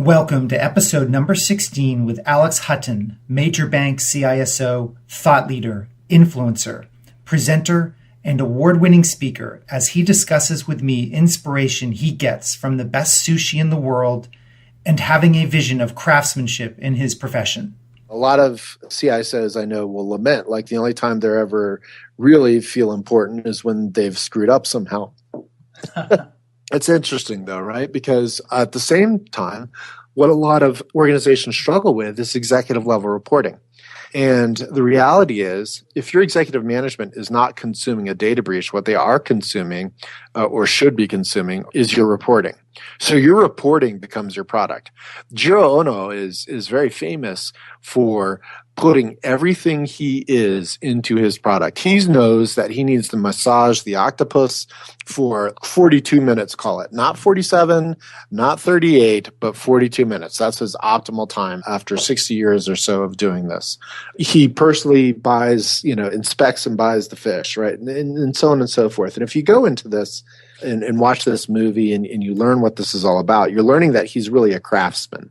Welcome to episode number 16 with Alex Hutton, major bank CISO, thought leader, influencer, presenter, and award-winning speaker as he discusses with me inspiration he gets from the best sushi in the world and having a vision of craftsmanship in his profession. A lot of CISOs I know will lament, like the only time they're ever really feel important is when they've screwed up somehow. It's interesting though, right? Because at the same time, what a lot of organizations struggle with is executive level reporting. And the reality is, if your executive management is not consuming a data breach, what they are consuming or should be consuming is your reporting. So your reporting becomes your product. Jiro Ono is very famous for putting everything he is into his product. He knows that he needs to massage the octopus for 42 minutes, call it. Not 47, not 38, but 42 minutes. That's his optimal time after 60 years or so of doing this. He personally buys, inspects and buys the fish, right? And so on and so forth. And if you go into this and watch this movie and you learn what this is all about, you're learning that he's really a craftsman,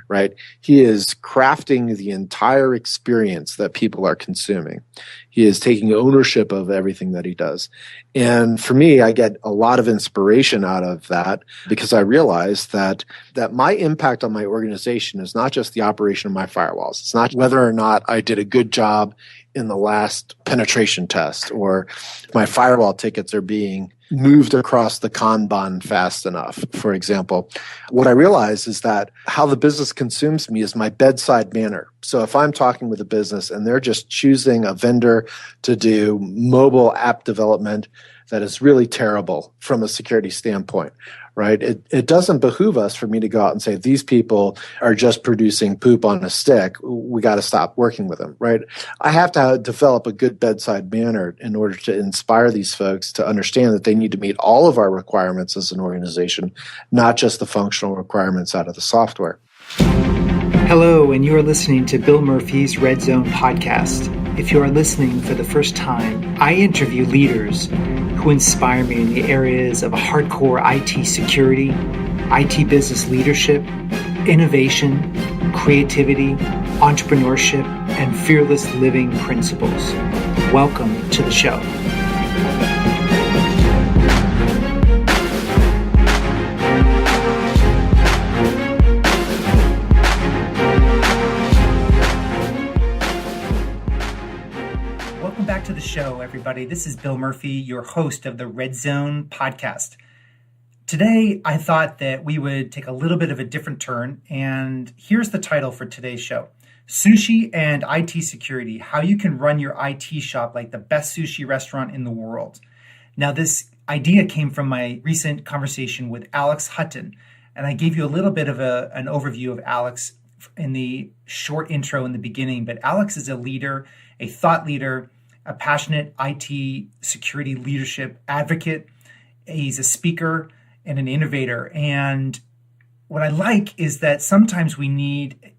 right? He is crafting the entire experience that people are consuming. He is taking ownership of everything that he does. And for me, I get a lot of inspiration out of that because I realize that my impact on my organization is not just the operation of my firewalls. It's not whether or not I did a good job in the last penetration test or my firewall tickets are being moved across the Kanban fast enough, for example. What I realize is that how the business consumes me is my bedside manner. So if I'm talking with a business and they're just choosing a vendor to do mobile app development that is really terrible from a security standpoint, right? It doesn't behoove us for me to go out and say, these people are just producing poop on a stick. We got to stop working with them, right? I have to develop a good bedside manner in order to inspire these folks to understand that they need to meet all of our requirements as an organization, not just the functional requirements out of the software. Hello, and you are listening to Bill Murphy's Red Zone podcast. If you are listening for the first time, I interview leaders who inspire me in the areas of hardcore IT security, IT business leadership, innovation, creativity, entrepreneurship, and fearless living principles. Welcome to the show. Back to the show, everybody. This is Bill Murphy, your host of the Red Zone podcast. Today, I thought that we would take a little bit of a different turn, and here's the title for today's show. Sushi and IT security, how you can run your IT shop like the best sushi restaurant in the world. Now, this idea came from my recent conversation with Alex Hutton, and I gave you a little bit of an overview of Alex in the short intro in the beginning, but Alex is a leader, a thought leader, a passionate IT security leadership advocate. He's a speaker and an innovator. And what I like is that sometimes we need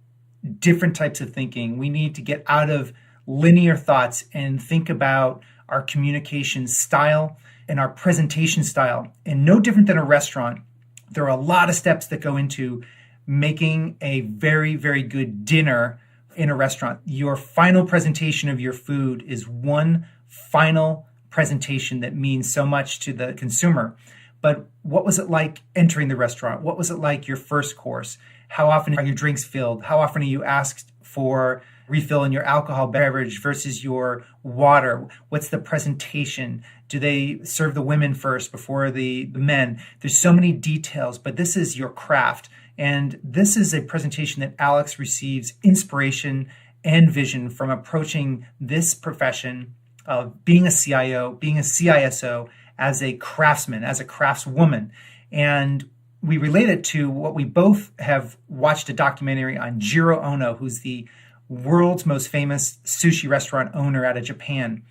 different types of thinking. We need to get out of linear thoughts and think about our communication style and our presentation style. And no different than a restaurant, there are a lot of steps that go into making a very, very good dinner in a restaurant. Your final presentation of your food is one final presentation that means so much to the consumer. But what was it like entering the restaurant? What was it like your first course? How often are your drinks filled? How often are you asked for refill in your alcohol beverage versus your water? What's the presentation? Do they serve the women first before the men? There's so many details, but this is your craft. And this is a presentation that Alex receives inspiration and vision from approaching this profession of being a CIO, being a CISO as a craftsman, as a craftswoman. And we relate it to what we both have watched a documentary on Jiro Ono, who's the world's most famous sushi restaurant owner out of Japan.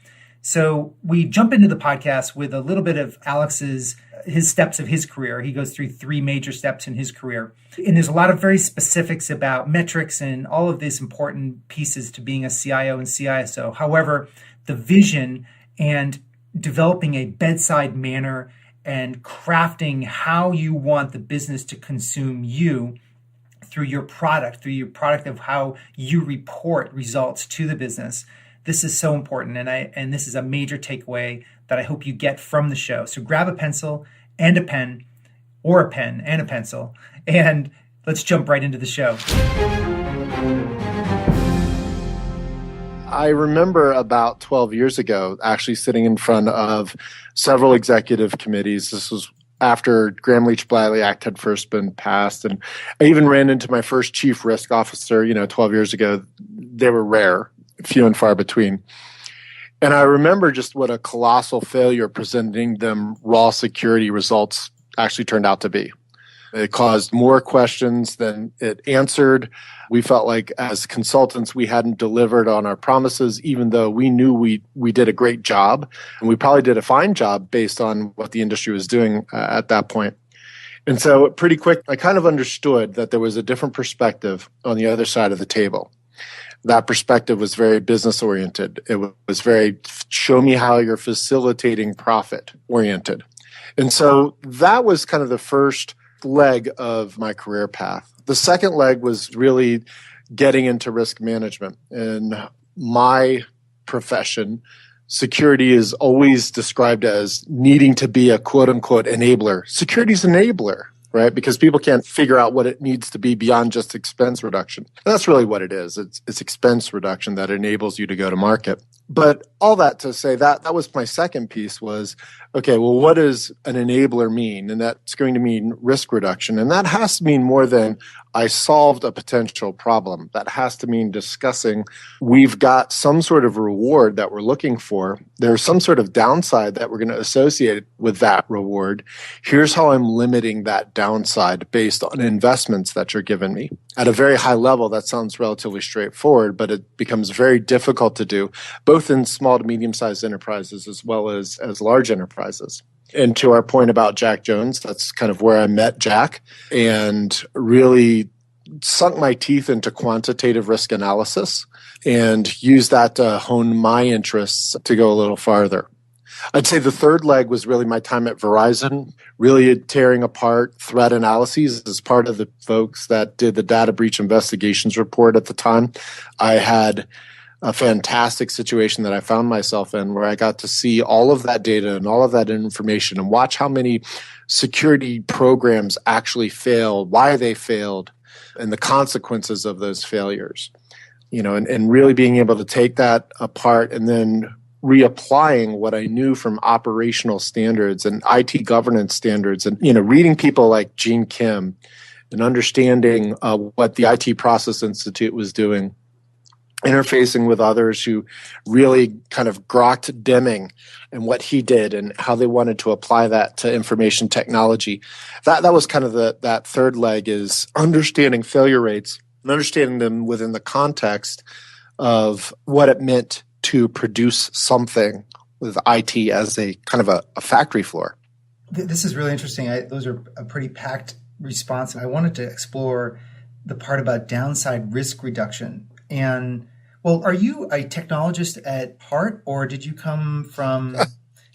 So we jump into the podcast with a little bit of Alex's his steps of his career. He goes through 3 major steps in his career. And there's a lot of very specifics about metrics and all of these important pieces to being a CIO and CISO. However, the vision and developing a bedside manner and crafting how you want the business to consume you through your product of how you report results to the business. This is so important, and this is a major takeaway that I hope you get from the show. So grab a pencil and a pen, or a pen and a pencil, and let's jump right into the show. I remember about 12 years ago actually sitting in front of several executive committees. This was after Gramm-Leach-Bliley Act had first been passed. And I even ran into my first chief risk officer, 12 years ago. They were rare, few and far between. And I remember just what a colossal failure presenting them raw security results actually turned out to be. It caused more questions than it answered. We felt like as consultants, we hadn't delivered on our promises, even though we knew we did a great job. And we probably did a fine job based on what the industry was doing at that point. And so pretty quick, I kind of understood that there was a different perspective on the other side of the table. That perspective was very business oriented. It was very show me how you're facilitating profit oriented. And so that was kind of the first leg of my career path. The second leg was really getting into risk management. In my profession, security is always described as needing to be a quote unquote enabler. Security is an enabler, right? Because people can't figure out what it needs to be beyond just expense reduction. And that's really what it is. It's expense reduction that enables you to go to market. But all that to say that was my second piece was, okay, well, what does an enabler mean? And that's going to mean risk reduction. And that has to mean more than I solved a potential problem. That has to mean discussing we've got some sort of reward that we're looking for. There's some sort of downside that we're going to associate with that reward. Here's how I'm limiting that downside based on investments that you're giving me. At a very high level, that sounds relatively straightforward, but it becomes very difficult to do, both in small to medium-sized enterprises as well as large enterprises. And to our point about Jack Jones, that's kind of where I met Jack and really sunk my teeth into quantitative risk analysis and used that to hone my interests to go a little farther. I'd say the third leg was really my time at Verizon, really tearing apart threat analyses as part of the folks that did the data breach investigations report at the time. I had a fantastic situation that I found myself in where I got to see all of that data and all of that information and watch how many security programs actually failed, why they failed, and the consequences of those failures. And really being able to take that apart and then reapplying what I knew from operational standards and IT governance standards and, reading people like Gene Kim and understanding what the IT Process Institute was doing, interfacing with others who really kind of grokked Deming and what he did and how they wanted to apply that to information technology. That was kind of that third leg is understanding failure rates and understanding them within the context of what it meant to produce something with IT as a kind of a factory floor. This is really interesting. Those are a pretty packed response. I wanted to explore the part about downside risk reduction. And, well, are you a technologist at heart, or did you come from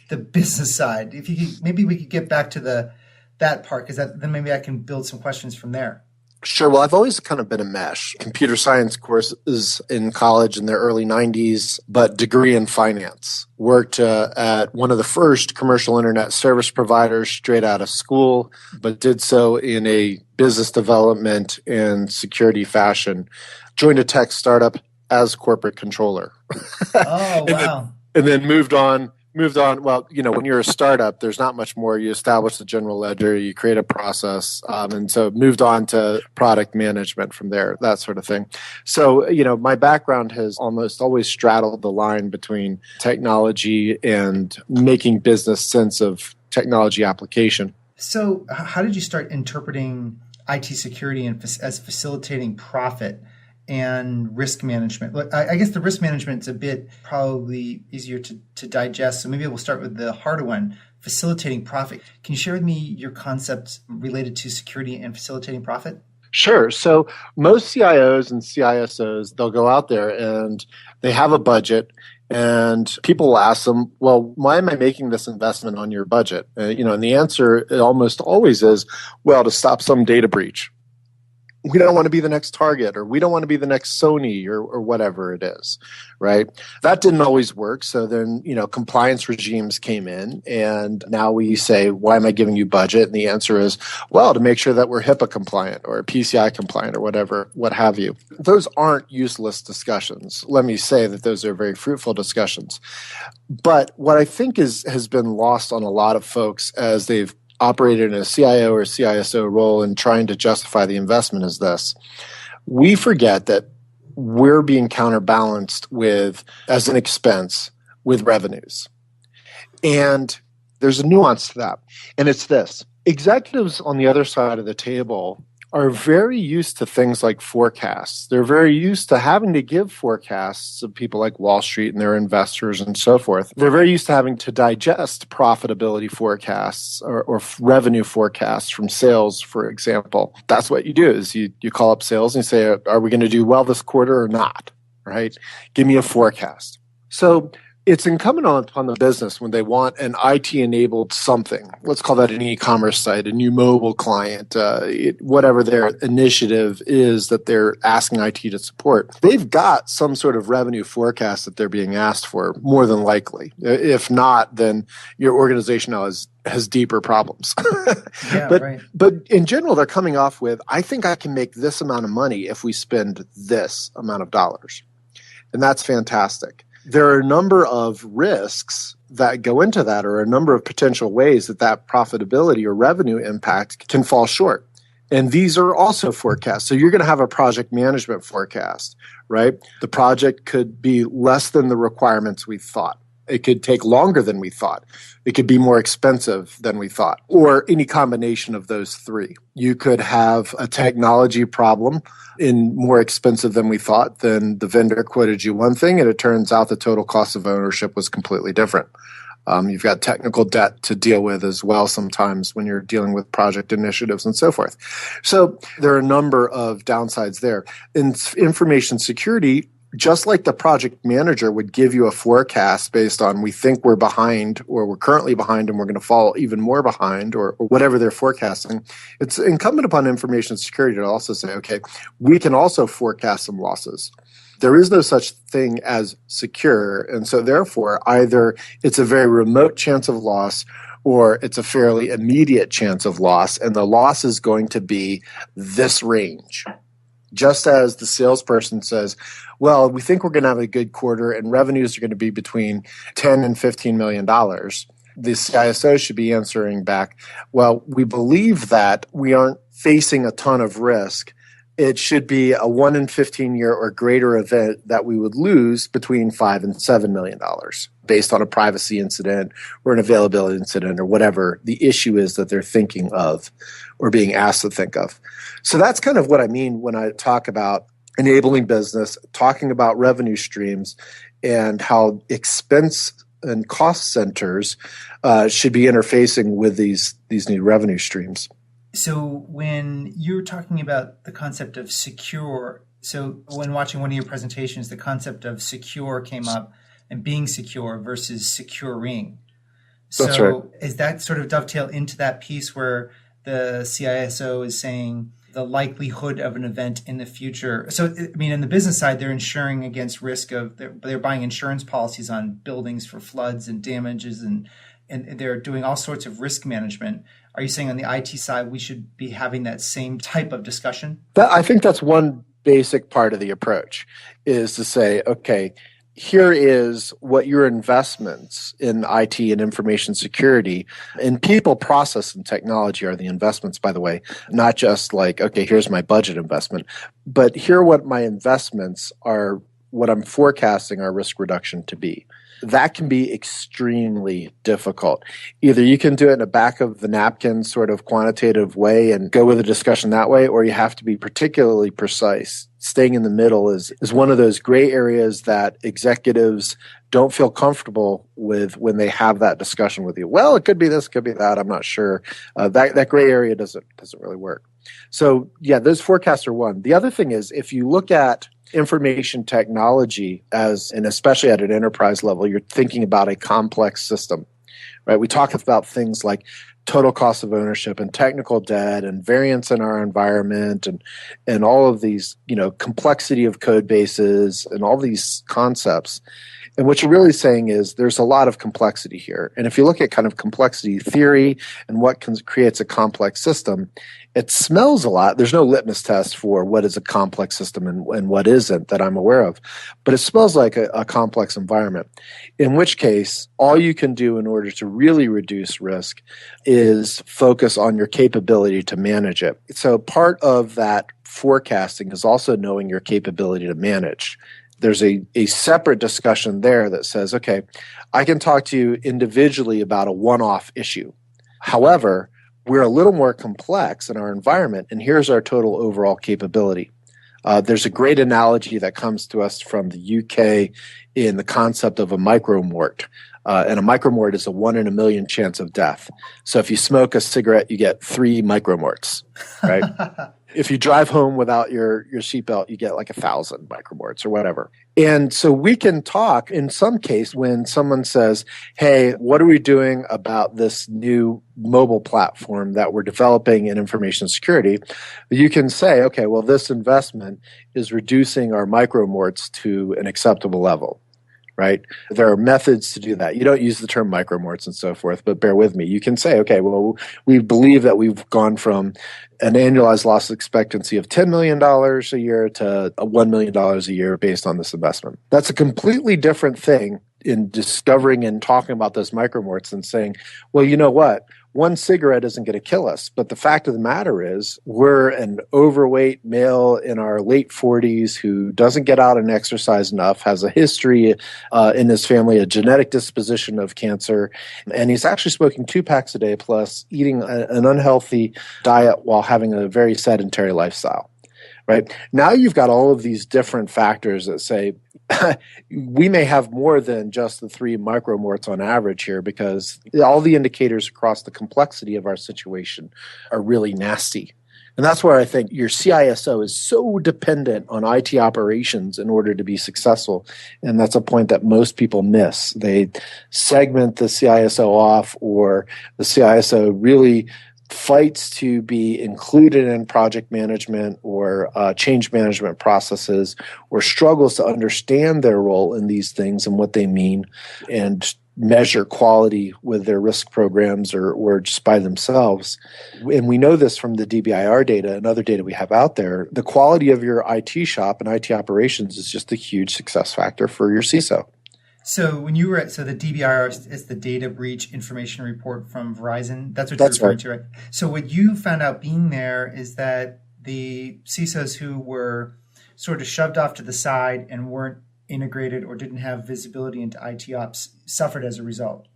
the business side? If you could, maybe we could get back to that part, because then maybe I can build some questions from there. Sure. Well, I've always kind of been a mesh. Computer science courses in college in the early 90s, but degree in finance. Worked at one of the first commercial internet service providers straight out of school, but did so in a business development and security fashion. Joined a tech startup as corporate controller. Oh, wow. and then moved on. Well, when you're a startup, there's not much more. You establish the general ledger, you create a process, and so moved on to product management from there, that sort of thing. So, my background has almost always straddled the line between technology and making business sense of technology application. So how did you start interpreting IT security as facilitating profit and risk management? Look, I guess the risk management is a bit probably easier to digest. So maybe we'll start with the harder one, facilitating profit. Can you share with me your concepts related to security and facilitating profit? Sure. So most CIOs and CISOs, they'll go out there and they have a budget and people will ask them, well, why am I making this investment on your budget? And the answer almost always is, well, to stop some data breach. We don't want to be the next Target, or we don't want to be the next Sony, or whatever it is, right? That didn't always work. So then, compliance regimes came in, and now we say, why am I giving you budget? And the answer is, well, to make sure that we're HIPAA compliant or PCI compliant or whatever, what have you. Those aren't useless discussions. Let me say that those are very fruitful discussions. But what I think has been lost on a lot of folks as they've operated in a CIO or CISO role and trying to justify the investment is this. We forget that we're being counterbalanced as an expense with revenues. And there's a nuance to that. And it's this. Executives on the other side of the table are very used to things like forecasts. They're very used to having to give forecasts of people like Wall Street and their investors and so forth. They're very used to having to digest profitability forecasts or revenue forecasts from sales, for example. That's what you do is you call up sales and you say, are we going to do well this quarter or not, right? Give me a forecast. So it's incumbent on the business when they want an IT-enabled something. Let's call that an e-commerce site, a new mobile client, whatever their initiative is that they're asking IT to support. They've got some sort of revenue forecast that they're being asked for, more than likely. If not, then your organization now has deeper problems. But in general, they're coming off with, I think I can make this amount of money if we spend this amount of dollars. And that's fantastic. There are a number of risks that go into that, or a number of potential ways that profitability or revenue impact can fall short. And these are also forecasts. So you're going to have a project management forecast, right? The project could be less than the requirements we thought. It could take longer than we thought. It could be more expensive than we thought, or any combination of those three. You could have a technology problem in more expensive than we thought. Then the vendor quoted you one thing, and it turns out the total cost of ownership was completely different. You've got technical debt to deal with as well sometimes when you're dealing with project initiatives and so forth. So there are a number of downsides there. In information security, just like the project manager would give you a forecast based on we think we're behind, or we're currently behind and we're going to fall even more behind, or whatever they're forecasting, it's incumbent upon information security to also say, okay, we can also forecast some losses. There is no such thing as secure. And so therefore, either it's a very remote chance of loss, or it's a fairly immediate chance of loss, and the loss is going to be this range. Just as the salesperson says, well, we think we're going to have a good quarter and revenues are going to be between $10 and $15 million. The CISO should be answering back, well, we believe that we aren't facing a ton of risk. It should be a 1 in 15 year or greater event that we would lose between $5 and $7 million based on a privacy incident or an availability incident or whatever the issue is that they're thinking of or being asked to think of. So that's kind of what I mean when I talk about enabling business, talking about revenue streams and how expense and cost centers should be interfacing with these new revenue streams. So when you're talking about the concept of secure, so when watching one of your presentations, the concept of secure came up and being secure versus securing. So that's right. Is that sort of dovetail into that piece where the CISO is saying the likelihood of an event in the future? So, I mean, in the business side, they're insuring against risk of, they're buying insurance policies on buildings for floods and damages, and they're doing all sorts of risk management. Are you saying on the IT side, we should be having that same type of discussion? I think that's one basic part of the approach, is to say, okay, here is what your investments in IT and information security and people, process, and technology are the investments, by the way, not just like, okay, here's my budget investment, but here are what my investments are, what I'm forecasting our risk reduction to be. That can be extremely difficult. Either you can do it in a back of the napkin sort of quantitative way and go with a discussion that way, or you have to be particularly precise. Staying in the middle is one of those gray areas that executives don't feel comfortable with when they have that discussion with you. Well, it could be this, could be that, I'm not sure. That gray area doesn't really work. So yeah, those forecasts are one. The other thing is, if you look at information technology and especially at an enterprise level, you're thinking about a complex system, right? We talk about things like total cost of ownership and technical debt and variance in our environment and all of these, complexity of code bases and all these concepts. And what you're really saying is there's a lot of complexity here. And if you look at kind of complexity theory and what creates a complex system, it smells a lot. There's no litmus test for what is a complex system and what isn't that I'm aware of. But it smells like a complex environment, in which case all you can do in order to really reduce risk is focus on your capability to manage it. So part of that forecasting is also knowing your capability to manage. There's a separate discussion there that says, okay, I can talk to you individually about a one-off issue. However, we're a little more complex in our environment, and here's our total overall capability. There's a great analogy that comes to us from the UK in the concept of a micromort. And a micromort is a 1 in a million chance of death. So if you smoke a cigarette, you get 3 micromorts, right? If you drive home without your seatbelt, you get like 1,000 micromorts or whatever. And so we can talk in some case when someone says, hey, what are we doing about this new mobile platform that we're developing in information security? You can say, okay, well, this investment is reducing our micromorts to an acceptable level. Right? There are methods to do that. You don't use the term micromorts and so forth, but bear with me. You can say, okay, well, we believe that we've gone from an annualized loss expectancy of $10 million a year to $1 million a year based on this investment. That's a completely different thing in discovering and talking about those micromorts and saying, well, you know what? One cigarette isn't going to kill us. But the fact of the matter is we're an overweight male in our late 40s who doesn't get out and exercise enough, has a history in his family, a genetic disposition of cancer, and he's actually smoking 2 packs a day plus eating an unhealthy diet while having a very sedentary lifestyle. Right? Now you've got all of these different factors that say, we may have more than just the 3 micromorts on average here because all the indicators across the complexity of our situation are really nasty. And that's where I think your CISO is so dependent on IT operations in order to be successful. And that's a point that most people miss. They segment the CISO off, or the CISO really fights to be included in project management or change management processes, or struggles to understand their role in these things and what they mean and measure quality with their risk programs or just by themselves. And we know this from the DBIR data and other data we have out there. The quality of your IT shop and IT operations is just a huge success factor for your CISO. So when you were at, the DBIR is the data breach information report from Verizon. That's what you're referring to, right? So what you found out being there is that the CISOs who were sort of shoved off to the side and weren't integrated or didn't have visibility into IT ops suffered as a result.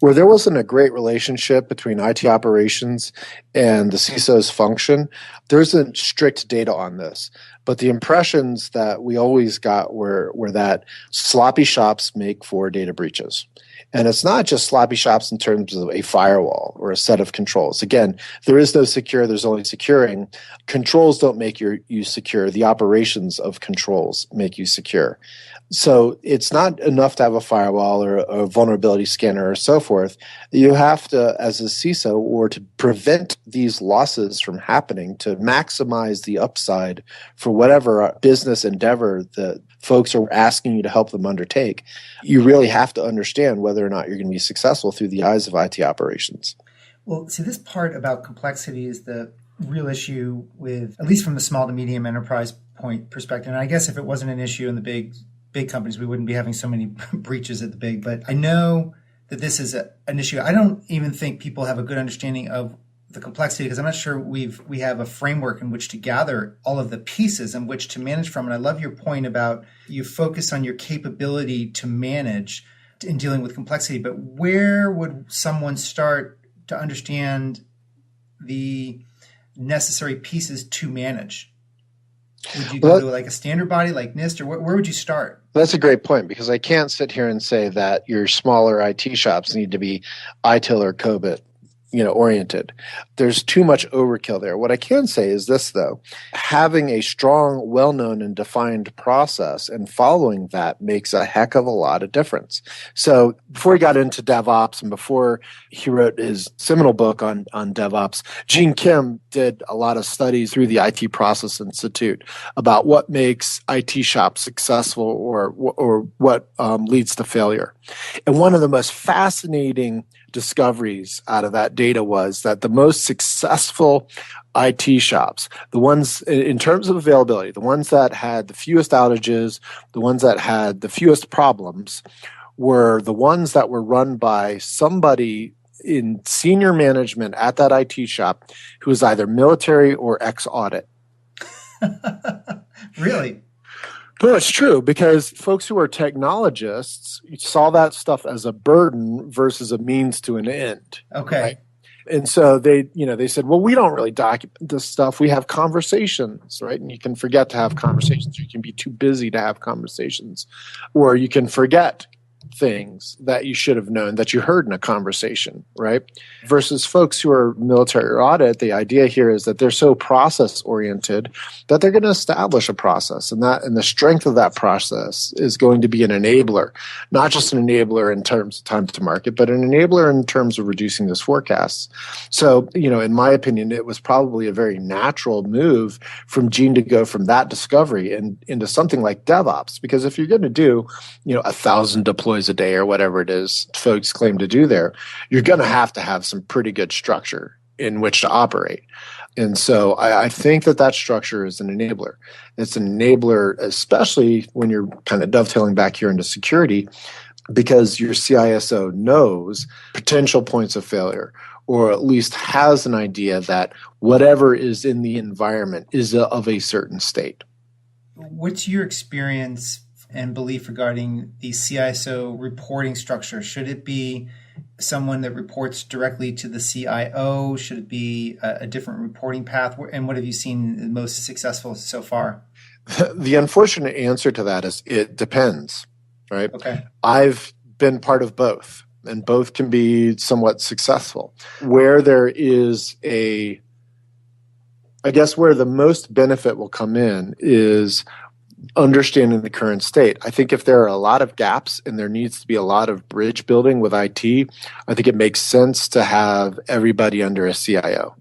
Where there wasn't a great relationship between IT operations and the CISO's function, there isn't strict data on this. But the impressions that we always got were that sloppy shops make for data breaches. And it's not just sloppy shops in terms of a firewall or a set of controls. Again, there is no secure, there's only securing. Controls don't make you secure. The operations of controls make you secure. So it's not enough to have a firewall or a vulnerability scanner or so forth. You have to, as a CISO, or to prevent these losses from happening, to maximize the upside for whatever business endeavor that folks are asking you to help them undertake, you really have to understand whether or not you're going to be successful through the eyes of IT operations. Well, see, this part about complexity is the real issue with, at least from the small to medium enterprise point perspective. And I guess if it wasn't an issue in the big companies, we wouldn't be having so many breaches at the big. But I know that this is an issue. I don't even think people have a good understanding of the complexity, because I'm not sure we have a framework in which to gather all of the pieces in which to manage from. And I love your point about you focus on your capability to manage in dealing with complexity. But where would someone start to understand the necessary pieces to manage? Would you go to like a standard body like NIST, or where would you start? That's a great point, because I can't sit here and say that your smaller IT shops need to be ITIL or COBIT. oriented. There's too much overkill there. What I can say is this, though: having a strong, well-known, and defined process and following that makes a heck of a lot of difference. So before he got into DevOps and before he wrote his seminal book on DevOps, Gene Kim did a lot of studies through the IT Process Institute about what makes IT shops successful or what leads to failure. And one of the most fascinating discoveries out of that data was that the most successful IT shops, the ones in terms of availability, the ones that had the fewest outages, the ones that had the fewest problems, were the ones that were run by somebody in senior management at that IT shop who was either military or ex-audit. Really? No, it's true, because folks who are technologists saw that stuff as a burden versus a means to an end. Okay. Right? And so they said, well, we don't really document this stuff. We have conversations, right? And you can forget to have conversations. You can be too busy to have conversations, or you can forget things that you should have known that you heard in a conversation, right? Versus folks who are military or audit, the idea here is that they're so process oriented that they're going to establish a process, and the strength of that process is going to be an enabler, not just an enabler in terms of time to market, but an enabler in terms of reducing those forecasts. So, in my opinion, it was probably a very natural move from Gene to go from that discovery and into something like DevOps, because if you're going to do, 1,000 deploys a day or whatever it is folks claim to do there, you're going to have some pretty good structure in which to operate. And so I think that structure is an enabler. It's an enabler, especially when you're kind of dovetailing back here into security, because your CISO knows potential points of failure, or at least has an idea that whatever is in the environment is of a certain state. What's your experience and belief regarding the CISO reporting structure? Should it be someone that reports directly to the CIO? Should it be a different reporting path? And what have you seen most successful so far? The unfortunate answer to that is it depends, right? Okay. I've been part of both, and both can be somewhat successful. Where there is where the most benefit will come in is understanding the current state. I think if there are a lot of gaps and there needs to be a lot of bridge building with IT, I think it makes sense to have everybody under a CIO.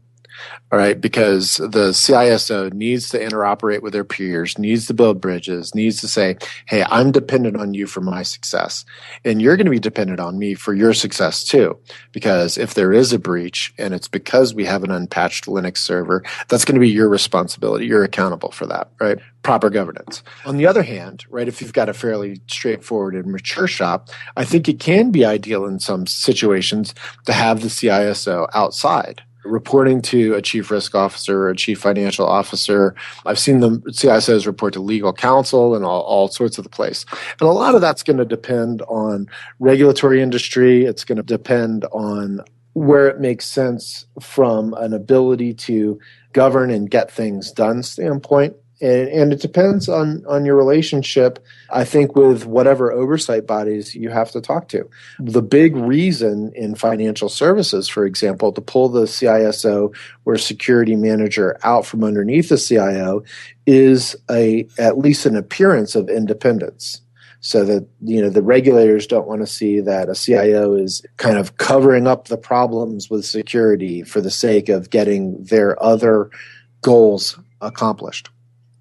All right, because the CISO needs to interoperate with their peers, needs to build bridges, needs to say, hey, I'm dependent on you for my success. And you're going to be dependent on me for your success too. Because if there is a breach and it's because we have an unpatched Linux server, that's going to be your responsibility. You're accountable for that, right? Proper governance. On the other hand, right, if you've got a fairly straightforward and mature shop, I think it can be ideal in some situations to have the CISO outside, reporting to a chief risk officer or a chief financial officer. I've seen the CISOs report to legal counsel and all sorts of the place. And a lot of that's going to depend on regulatory industry. It's going to depend on where it makes sense from an ability to govern and get things done standpoint. And it depends on your relationship, I think, with whatever oversight bodies you have to talk to. The big reason in financial services, for example, to pull the CISO or security manager out from underneath the CIO is at least an appearance of independence. So that the regulators don't want to see that a CIO is kind of covering up the problems with security for the sake of getting their other goals accomplished.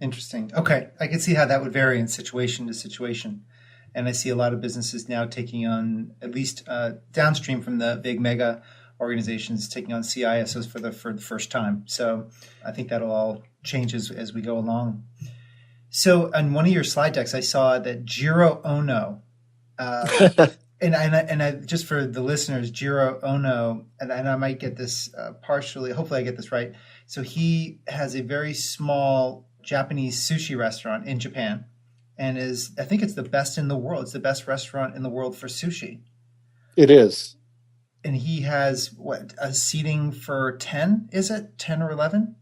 Interesting. Okay. I can see how that would vary in situation to situation. And I see a lot of businesses now taking on, at least downstream from the big mega organizations, taking on CISOs for the first time. So I think that'll all change as we go along. So on one of your slide decks, I saw that Jiro Ono, and I just for the listeners, Jiro Ono, and I might get this partially, hopefully I get this right. So he has a very small Japanese sushi restaurant in Japan, and I think it's the best in the world. It's the best restaurant in the world for sushi. It is. And he has a seating for 10, is it? 10 or 11?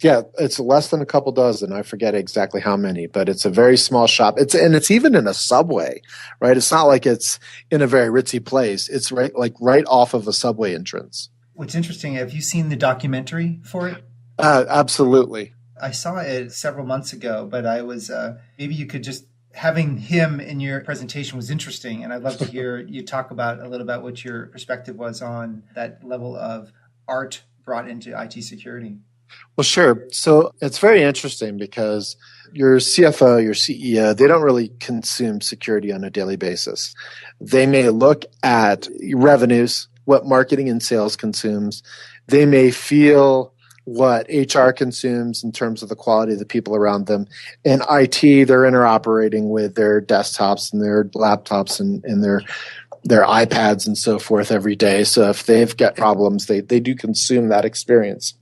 Yeah, it's less than a couple dozen. I forget exactly how many, but it's a very small shop. It's even in a subway, right? It's not like it's in a very ritzy place. It's right off of a subway entrance. What's interesting, have you seen the documentary for it? Absolutely. I saw it several months ago, but I was, maybe you could just, having him in your presentation was interesting. And I'd love to hear you talk about a little about what your perspective was on that level of art brought into IT security. Well, sure. So it's very interesting because your CFO, your CEO, they don't really consume security on a daily basis. They may look at revenues, what marketing and sales consumes. They may feel what HR consumes in terms of the quality of the people around them. And IT, they're interoperating with their desktops and their laptops and their iPads and so forth every day. So if they've got problems, they do consume that experience.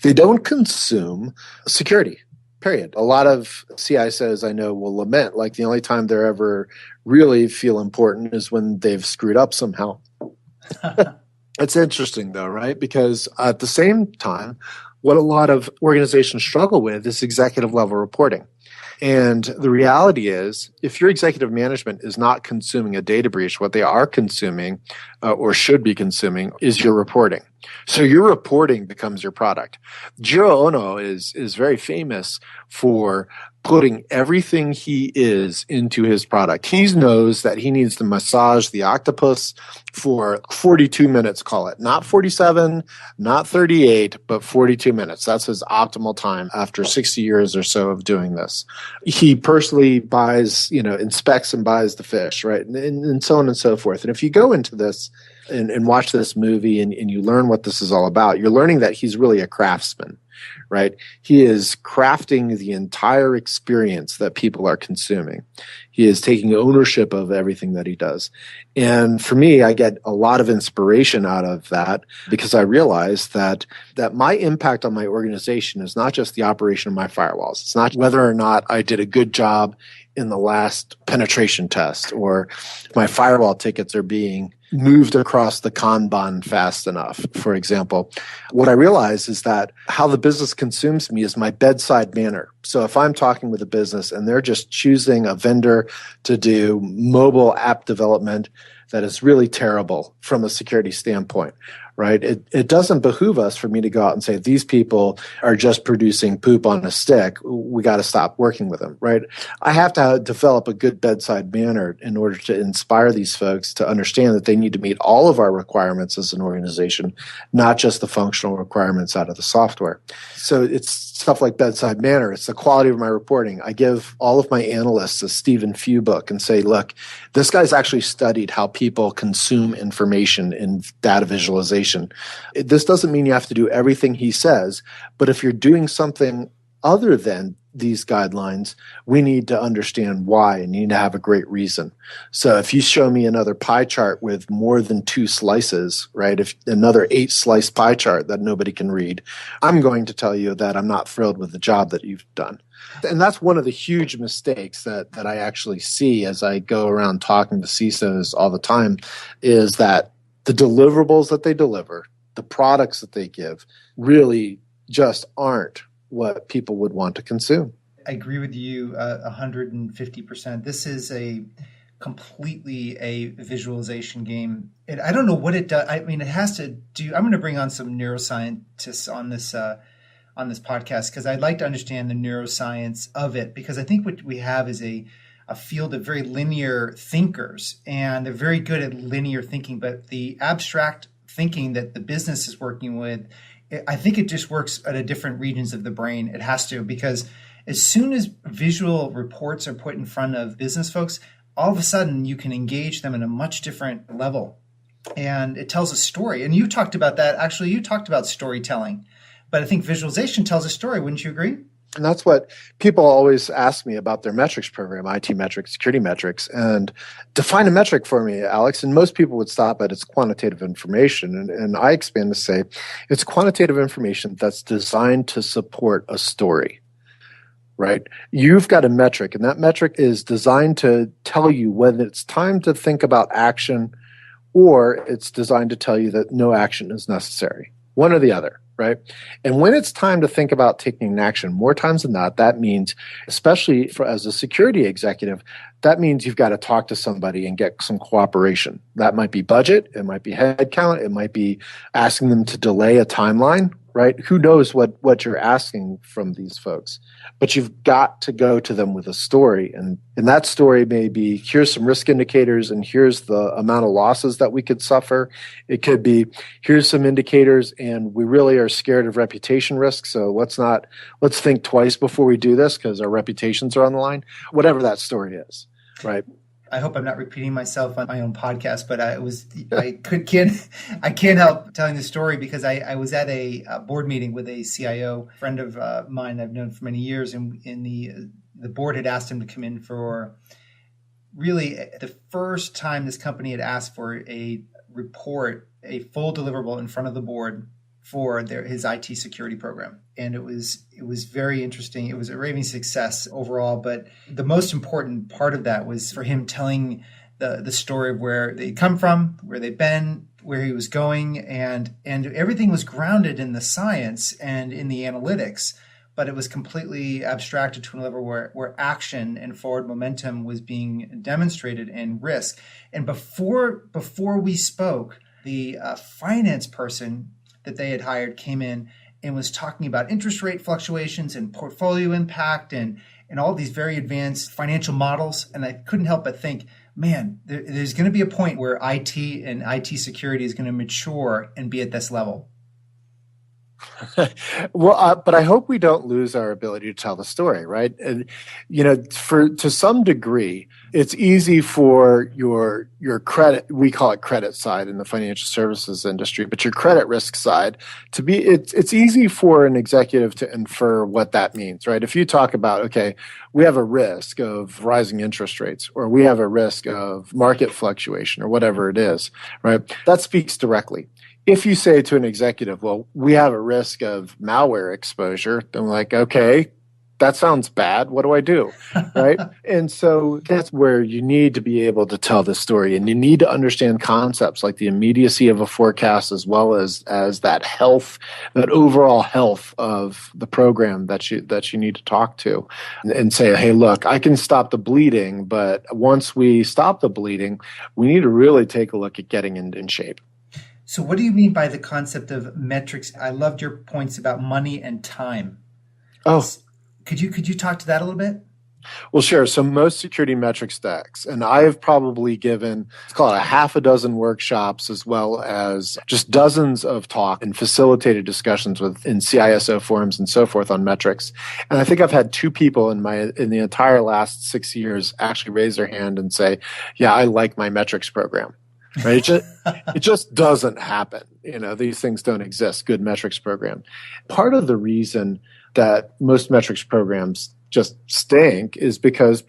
They don't consume security, period. A lot of CISOs I know will lament, like the only time they're ever really feel important is when they've screwed up somehow. It's interesting though, right? Because at the same time, what a lot of organizations struggle with is executive level reporting. And the reality is, if your executive management is not consuming a data breach, what they are consuming or should be consuming is your reporting. So your reporting becomes your product. Jiro Ono is very famous for putting everything he is into his product. He knows that he needs to massage the octopus for 42 minutes, call it. Not 47, not 38, but 42 minutes. That's his optimal time after 60 years or so of doing this. He personally buys, inspects and buys the fish, right? And so on and so forth. And if you go into this and watch this movie and you learn what this is all about, you're learning that he's really a craftsman, right? He is crafting the entire experience that people are consuming. He is taking ownership of everything that he does. And for me, I get a lot of inspiration out of that because I realize that my impact on my organization is not just the operation of my firewalls. It's not whether or not I did a good job in the last penetration test or my firewall tickets are being moved across the Kanban fast enough, for example. What I realize is that how the business consumes me is my bedside manner. So if I'm talking with a business and they're just choosing a vendor to do mobile app development that is really terrible from a security standpoint, right? It doesn't behoove us for me to go out and say, these people are just producing poop on a stick. We got to stop working with them, right? I have to develop a good bedside manner in order to inspire these folks to understand that they need to meet all of our requirements as an organization, not just the functional requirements out of the software. So it's stuff like bedside manner. It's the quality of my reporting. I give all of my analysts a Stephen Few book and say, look, this guy's actually studied how people consume information in data visualization. This doesn't mean you have to do everything he says, but if you're doing something other than these guidelines, we need to understand why and you need to have a great reason. So if you show me another pie chart with more than 2 slices, right, if another 8 slice pie chart that nobody can read, I'm going to tell you that I'm not thrilled with the job that you've done. And that's one of the huge mistakes that I actually see as I go around talking to CISOs all the time is that the deliverables that they deliver, the products that they give, really just aren't what people would want to consume. I agree with you 150%. This is completely a visualization game. I don't know what it does. I mean, it has to do. I'm going to bring on some neuroscientists on this podcast because I'd like to understand the neuroscience of it because I think what we have is a field of very linear thinkers, and they're very good at linear thinking, but the abstract thinking that the business is working with, I think it just works at a different regions of the brain. It has to, because as soon as visual reports are put in front of business folks, all of a sudden you can engage them in a much different level. And it tells a story. And you talked about that. Actually, you talked about storytelling, but I think visualization tells a story. Wouldn't you agree? And that's what people always ask me about their metrics program, IT metrics, security metrics, and define a metric for me, Alex. And most people would stop at it's quantitative information. And I expand to say it's quantitative information that's designed to support a story, right? You've got a metric, and that metric is designed to tell you whether it's time to think about action or it's designed to tell you that no action is necessary, one or the other. right? And when it's time to think about taking action, more times than not, that means, especially as a security executive, that means you've got to talk to somebody and get some cooperation. That might be budget, it might be headcount, it might be asking them to delay a timeline, right? Who knows what you're asking from these folks. But you've got to go to them with a story. And that story may be, here's some risk indicators and here's the amount of losses that we could suffer. It could be, here's some indicators and we really are scared of reputation risk. So let's think twice before we do this because our reputations are on the line. Whatever that story is, right? I hope I'm not repeating myself on my own podcast, but I can't help telling the story because I was at a board meeting with a CIO friend of mine I've known for many years, and the board had asked him to come in for really the first time this company had asked for a report, a full deliverable in front of the board for his IT security program. And it was very interesting. It was a raving success overall. But the most important part of that was for him telling the story of where they come from, where they've been, where he was going, and everything was grounded in the science and in the analytics. But it was completely abstracted to a level where action and forward momentum was being demonstrated and risk. And before we spoke, the finance person that they had hired came in and was talking about interest rate fluctuations and portfolio impact and all these very advanced financial models. And I couldn't help but think, man, there's going to be a point where IT and IT security is going to mature and be at this level. Well, but I hope we don't lose our ability to tell the story, right? And to some degree, it's easy for your credit, we call it credit side in the financial services industry, but your credit risk side to be, it's easy for an executive to infer what that means, right? If you talk about, okay, we have a risk of rising interest rates, or we have a risk of market fluctuation, or whatever it is, right? That speaks directly. If you say to an executive, well, we have a risk of malware exposure, then like, okay, that sounds bad. What do I do? Right? And so that's where you need to be able to tell the story, and you need to understand concepts like the immediacy of a forecast, as well as that health, that overall health of the program that you need to talk to, and say, hey, look, I can stop the bleeding, but once we stop the bleeding, we need to really take a look at getting in shape. So what do you mean by the concept of metrics? I loved your points about money and time. Oh, could you talk to that a little bit? Well, sure. So most security metric stacks, and I have probably given, let's call it a half a dozen workshops, as well as just dozens of talk and facilitated discussions in CISO forums and so forth on metrics. And I think I've had 2 people in the entire last 6 years actually raise their hand and say, yeah, I like my metrics program. Right? It just doesn't happen. These things don't exist. Good metrics program. Part of the reason that most metrics programs just stink is because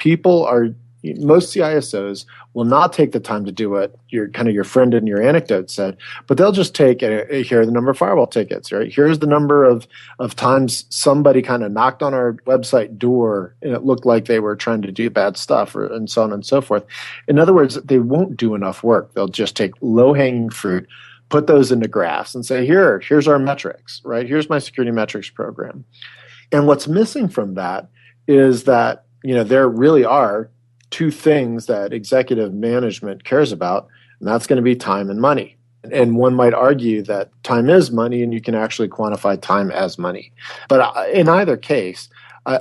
most CISOs will not take the time to do what your friend in your anecdote said, but they'll just take, here are the number of firewall tickets, right? Here's the number of times somebody kind of knocked on our website door and it looked like they were trying to do bad stuff, and so on and so forth. In other words, they won't do enough work. They'll just take low-hanging fruit, put those into graphs and say, here's our metrics, right? Here's my security metrics program. And what's missing from that is that, there really are 2 things that executive management cares about, and that's going to be time and money. And one might argue that time is money, and you can actually quantify time as money. But in either case,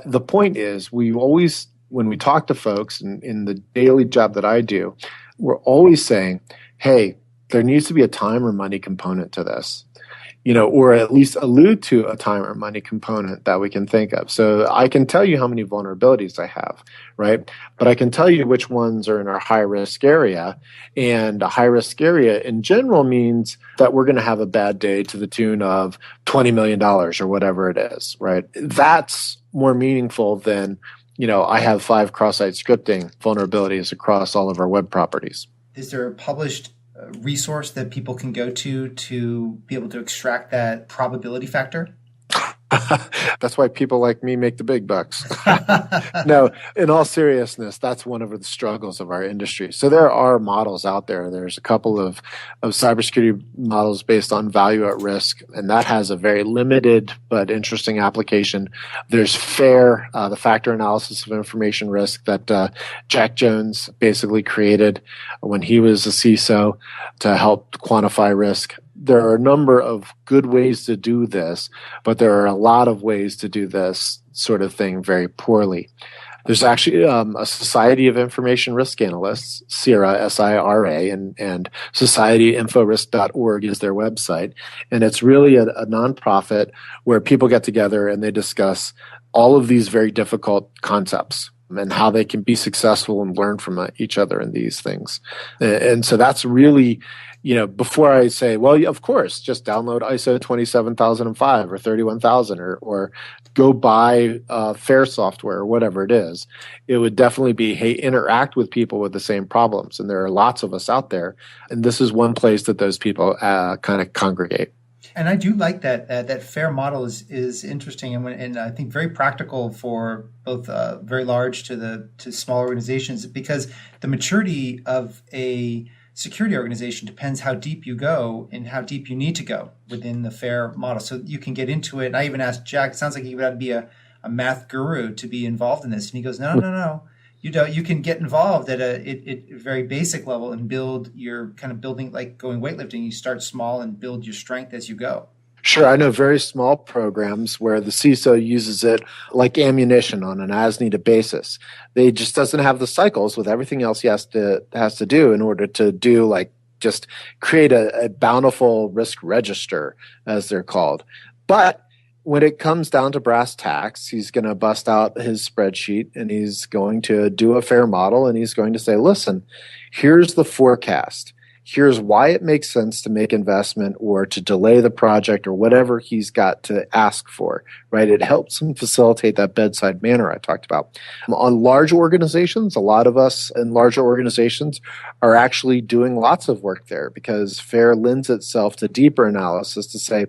the point is we always, when we talk to folks in the daily job that I do, we're always saying, hey, there needs to be a time or money component to this. Or at least allude to a time or money component that we can think of. So I can tell you how many vulnerabilities I have, right? But I can tell you which ones are in our high-risk area. And a high-risk area in general means that we're going to have a bad day to the tune of $20 million or whatever it is, right? That's more meaningful than, I have 5 cross-site scripting vulnerabilities across all of our web properties. Is there a published resource that people can go to be able to extract that probability factor? That's why people like me make the big bucks. No, in all seriousness, that's one of the struggles of our industry. So there are models out there. There's a couple of cybersecurity models based on value at risk, and that has a very limited but interesting application. There's FAIR, the factor analysis of information risk that Jack Jones basically created when he was a CISO to help quantify risk. There are a number of good ways to do this, but there are a lot of ways to do this sort of thing very poorly. There's actually a Society of Information Risk Analysts, SIRA, S-I-R-A, and societyinforisk.org is their website. And it's really a nonprofit where people get together and they discuss all of these very difficult concepts and how they can be successful and learn from each other in these things. And so that's really, before I say, well, of course, just download ISO 27005 or 31000 or go buy FAIR software or whatever it is, it would definitely be, hey, interact with people with the same problems. And there are lots of us out there. And this is one place that those people kind of congregate. And I do like that FAIR model is interesting and I think very practical for both very large to small organizations, because the maturity of a security organization depends how deep you go and how deep you need to go within the FAIR model. So you can get into it. And I even asked Jack, it sounds like you would have to be a math guru to be involved in this. And he goes, no. You don't. You can get involved at a very basic level and build your kind of building, like going weightlifting. You start small and build your strength as you go. Sure. I know very small programs where the CISO uses it like ammunition on an as-needed basis. They just doesn't have the cycles with everything else he has to do in order to do like just create a bountiful risk register, as they're called. But when it comes down to brass tacks, he's going to bust out his spreadsheet and he's going to do a FAIR model and he's going to say, listen, here's the forecast. Here's why it makes sense to make investment or to delay the project or whatever he's got to ask for, right? It helps him facilitate that bedside manner I talked about. On large organizations, a lot of us in larger organizations are actually doing lots of work there because FAIR lends itself to deeper analysis to say,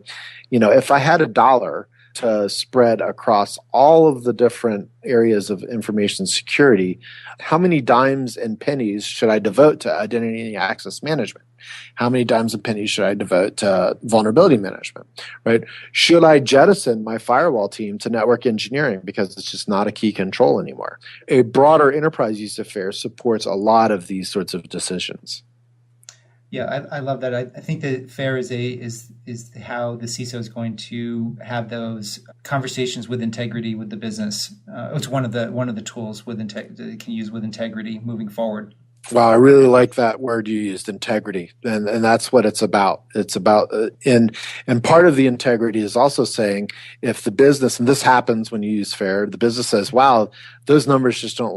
if I had $1 to spread across all of the different areas of information security, how many dimes and pennies should I devote to identity and access management? How many dimes and pennies should I devote to vulnerability management, right? Should I jettison my firewall team to network engineering because it's just not a key control anymore? A broader enterprise use of FAIR supports a lot of these sorts of decisions. Yeah, I love that. I think that FAIR is how the CISO is going to have those conversations with integrity with the business. It's one of the tools that it can use with integrity moving forward. Wow, I really like that word you used, integrity, and that's what it's about. It's about and part of the integrity is also saying if the business, and this happens when you use FAIR, the business says, "Wow, those numbers just don't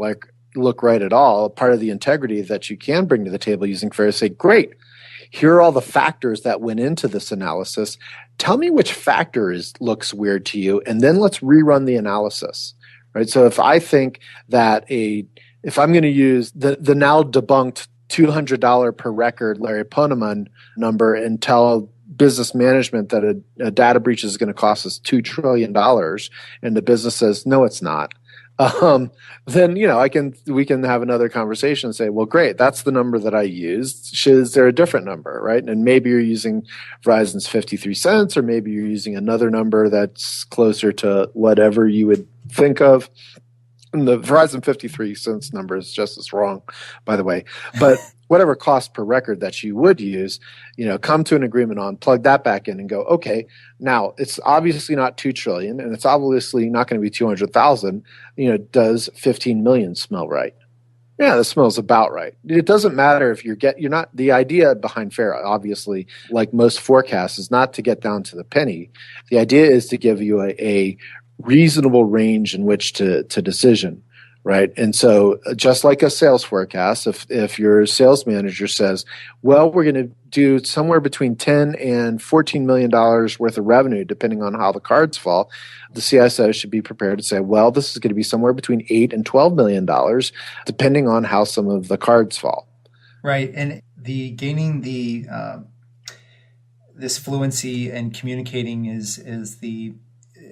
look right at all." Part of the integrity that you can bring to the table using FAIR is say, "Great. Here are all the factors that went into this analysis. Tell me which factor looks weird to you, and then let's rerun the analysis." Right? So if I think that if I'm going to use the now debunked $200 per record Larry Ponemon number and tell business management that a data breach is going to cost us $2 trillion, and the business says, no, it's not. Then we can have another conversation and say, well, great, that's the number that I used. Is there a different number, right? And maybe you're using Verizon's 53 cents, or maybe you're using another number that's closer to whatever you would think of. And the Verizon 53 cents number is just as wrong, by the way. But whatever cost per record that you would use, come to an agreement on, plug that back in and go, okay, now it's obviously not 2 trillion and it's obviously not going to be 200,000. Does 15 million smell right? Yeah, that smells about right. It doesn't matter if you're not, the idea behind FAIR, obviously, like most forecasts, is not to get down to the penny. The idea is to give you a reasonable range in which to decision, right? And so just like a sales forecast, if your sales manager says, well, we're going to do somewhere between 10 and $14 million worth of revenue, depending on how the cards fall, the CISO should be prepared to say, well, this is going to be somewhere between $8 and $12 million, depending on how some of the cards fall. Right. And gaining this fluency and communicating is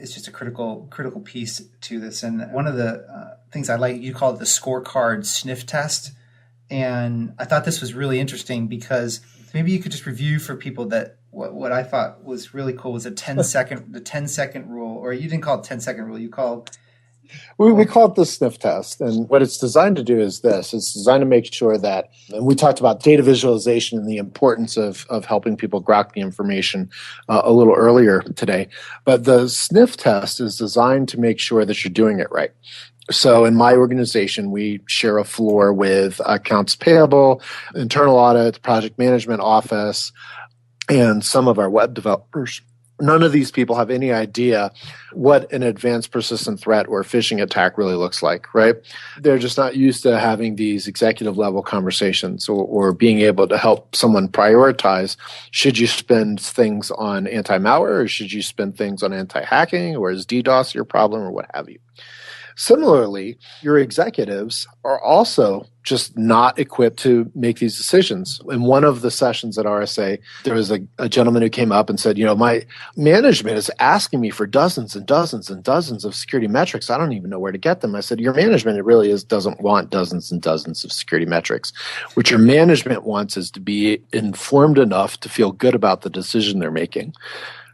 is just a critical piece to this. And one of the things I like, you call it the scorecard sniff test. And I thought this was really interesting because maybe you could just review for people that what I thought was really cool was the 10-second rule, or you didn't call it 10-second rule. You called We call it the sniff test. And what it's designed to do is this. It's designed to make sure that, and we talked about data visualization and the importance of helping people grok the information a little earlier today. But the sniff test is designed to make sure that you're doing it right. So in my organization, we share a floor with accounts payable, internal audit, project management office, and some of our web developers. None of these people have any idea what an advanced persistent threat or phishing attack really looks like, right? They're just not used to having these executive level conversations or being able to help someone prioritize. Should you spend things on anti-malware or should you spend things on anti-hacking, or is DDoS your problem, or what have you? Similarly, your executives are also just not equipped to make these decisions. In one of the sessions at RSA, there was a gentleman who came up and said, my management is asking me for dozens and dozens and dozens of security metrics. I don't even know where to get them. I said, your management, it really doesn't want dozens and dozens of security metrics. What your management wants is to be informed enough to feel good about the decision they're making,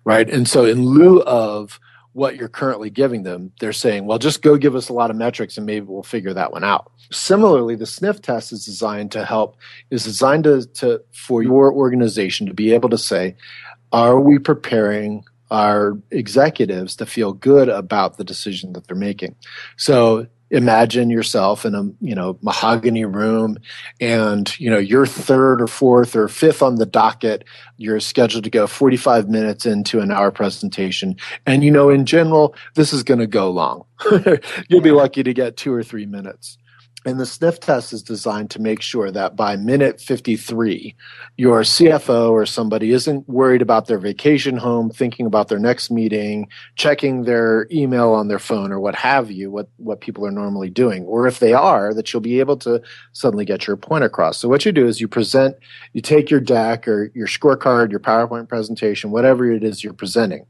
right? And so in lieu of what you're currently giving them, they're saying, well, just go give us a lot of metrics and maybe we'll figure that one out. Similarly, the sniff test is designed to for your organization to be able to say, are we preparing our executives to feel good about the decision that they're making? So imagine yourself in a mahogany room, and you're third or fourth or fifth on the docket. You're scheduled to go 45 minutes into an hour presentation, and in general this is going to go long. You'll be lucky to get 2 or 3 minutes. And the sniff test is designed to make sure that by minute 53, your CFO or somebody isn't worried about their vacation home, thinking about their next meeting, checking their email on their phone or what have you, what people are normally doing. Or if they are, that you'll be able to suddenly get your point across. So what you do is you take your deck or your scorecard, your PowerPoint presentation, whatever it is you're presenting.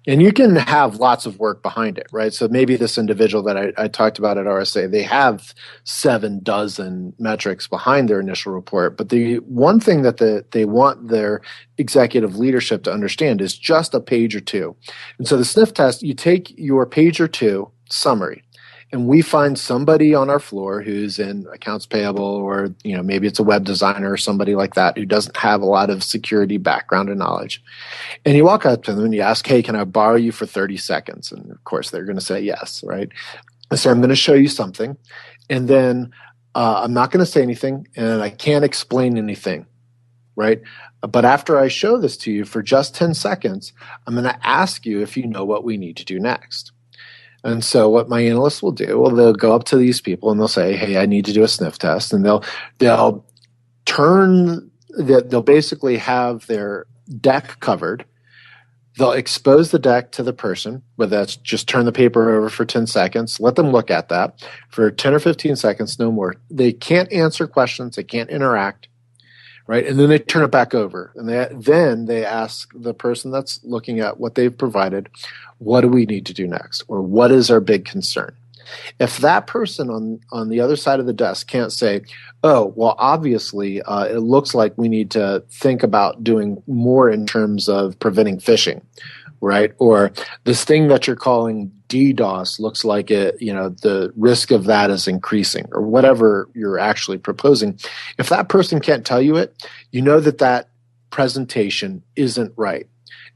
And you can have lots of work behind it, right? So maybe this individual that I talked about at RSA, they have 7 dozen metrics behind their initial report. But the one thing that they want their executive leadership to understand is just a page or two. And so the sniff test, you take your page or two summary, and we find somebody on our floor who's in accounts payable, or maybe it's a web designer or somebody like that who doesn't have a lot of security background and knowledge. And you walk up to them and you ask, hey, can I borrow you for 30 seconds? And of course they're going to say yes, right? So I'm going to show you something, and then I'm not going to say anything, and I can't explain anything, right? But after I show this to you for just 10 seconds, I'm going to ask you if you know what we need to do next. And so what my analysts will do, they'll go up to these people and they'll say, hey, I need to do a sniff test. And they'll basically have their deck covered. They'll expose the deck to the person, whether that's just turn the paper over for 10 seconds, let them look at that for 10 or 15 seconds, no more. They can't answer questions. They can't interact. Right, and then they turn it back over, and then they ask the person that's looking at what they've provided, what do we need to do next, or what is our big concern? If that person on the other side of the desk can't say, oh, well, obviously, it looks like we need to think about doing more in terms of preventing phishing, right? Or this thing that you're calling DDoS looks like the risk of that is increasing, or whatever you're actually proposing. If that person can't tell you it, you know that presentation isn't right.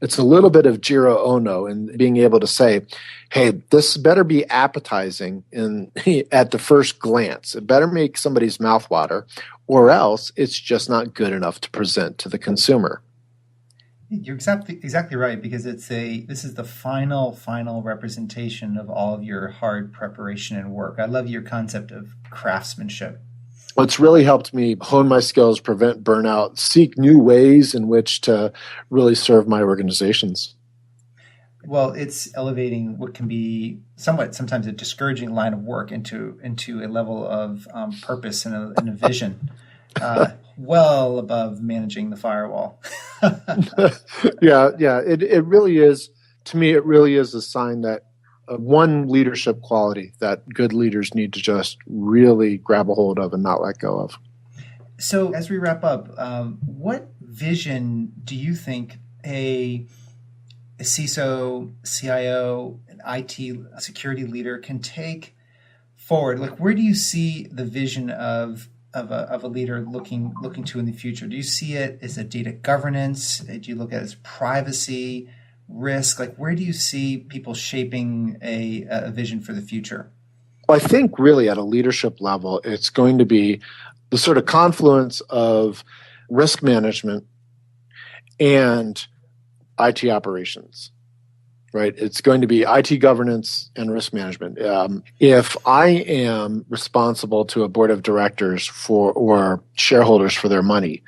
It's a little bit of Jiro Ono and being able to say, hey, this better be appetizing at the first glance. It better make somebody's mouth water, or else it's just not good enough to present to the consumer. You're exactly right, because this is the final representation of all of your hard preparation and work. I love your concept of craftsmanship. Well, it's really helped me hone my skills, prevent burnout, seek new ways in which to really serve my organizations. Well, it's elevating what can be sometimes a discouraging line of work into a level of purpose and a vision. Well above managing the firewall. Yeah. It really is. to me, it really is a sign that one leadership quality that good leaders need to just really grab a hold of and not let go of. So as we wrap up, what vision do you think a CISO, CIO, an IT security leader can take forward? Like, where do you see the vision of a leader looking to in the future? Do you see it as a data governance? Do you look at it as privacy, risk? Like, where do you see people shaping a vision for the future? Well, I think really at a leadership level, it's going to be the sort of confluence of risk management and IT operations, right? It's going to be IT governance and risk management. If I am responsible to a board of directors or shareholders for their money,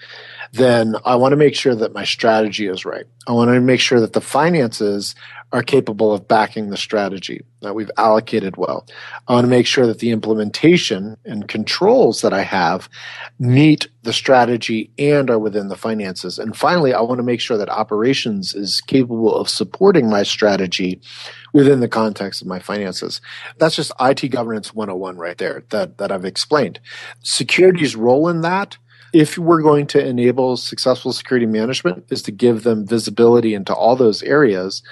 then I want to make sure that my strategy is right. I want to make sure that the finances are capable of backing the strategy, that we've allocated well. I want to make sure that the implementation and controls that I have meet the strategy and are within the finances. And finally, I want to make sure that operations is capable of supporting my strategy within the context of my finances. That's just IT governance 101 right there that I've explained. Security's role in that, if we're going to enable successful security management, is to give them visibility into all those areas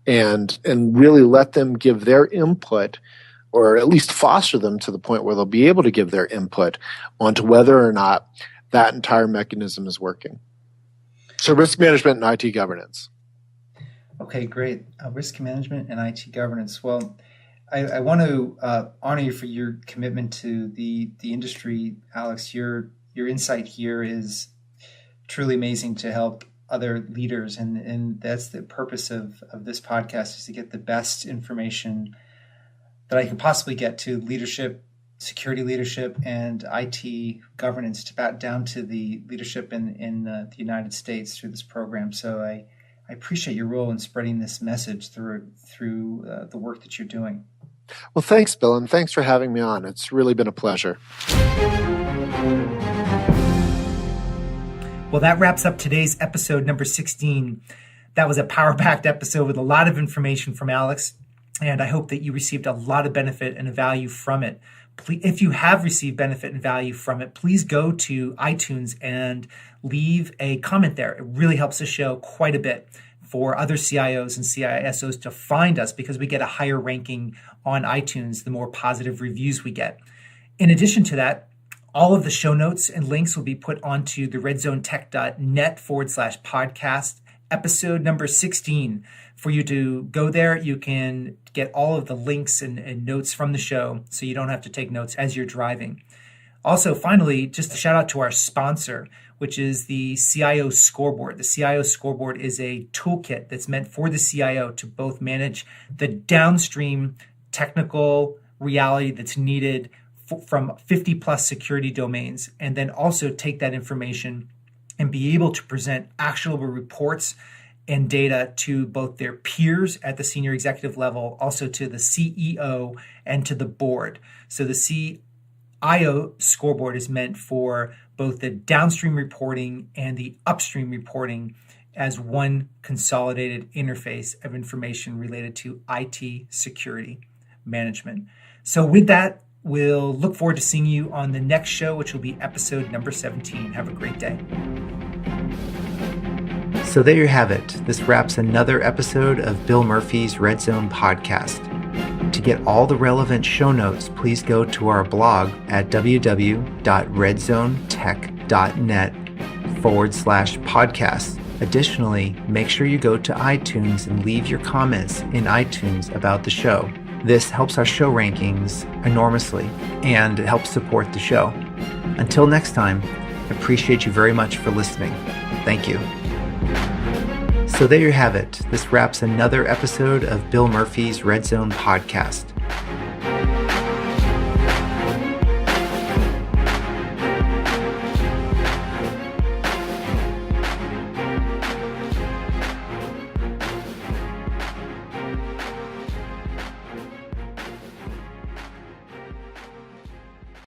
and really let them give their input, or at least foster them to the point where they'll be able to give their input onto whether or not that entire mechanism is working. So risk management and IT governance. Okay, great. Risk management and IT governance. Well, I want to honor you for your commitment to the industry, Alex. Your insight here is truly amazing to help other leaders, and that's the purpose of this podcast, is to get the best information that I can possibly get to leadership, security leadership, and IT governance, to down to the leadership in the United States through this program. So I appreciate your role in spreading this message through the work that you're doing. Well, thanks, Bill, and thanks for having me on. It's really been a pleasure. Well, that wraps up today's episode number 16. That was a power-packed episode with a lot of information from Alex, and I hope that you received a lot of benefit and value from it. If you have received benefit and value from it, please go to iTunes and leave a comment there. It really helps the show quite a bit for other CIOs and CISOs to find us, because we get a higher ranking on iTunes the more positive reviews we get. In addition to that, all of the show notes and links will be put onto the redzonetech.net/podcast, episode number 16. For you to go there, you can get all of the links and notes from the show, so you don't have to take notes as you're driving. Also, finally, just a shout out to our sponsor, which is the CIO Scoreboard. The CIO Scoreboard is a toolkit that's meant for the CIO to both manage the downstream technical reality that's needed from 50 plus security domains, and then also take that information and be able to present actionable reports and data to both their peers at the senior executive level, also to the CEO and to the board. So the CIO Scoreboard is meant for both the downstream reporting and the upstream reporting as one consolidated interface of information related to IT security management. So with that, we'll look forward to seeing you on the next show, which will be episode number 17. Have a great day. So there you have it. This wraps another episode of Bill Murphy's Red Zone podcast. To get all the relevant show notes, please go to our blog at www.redzonetech.net/podcast. Additionally, make sure you go to iTunes and leave your comments in iTunes about the show. This helps our show rankings enormously, and it helps support the show. Until next time, I appreciate you very much for listening. Thank you. So there you have it. This wraps another episode of Bill Murphy's Red Zone podcast.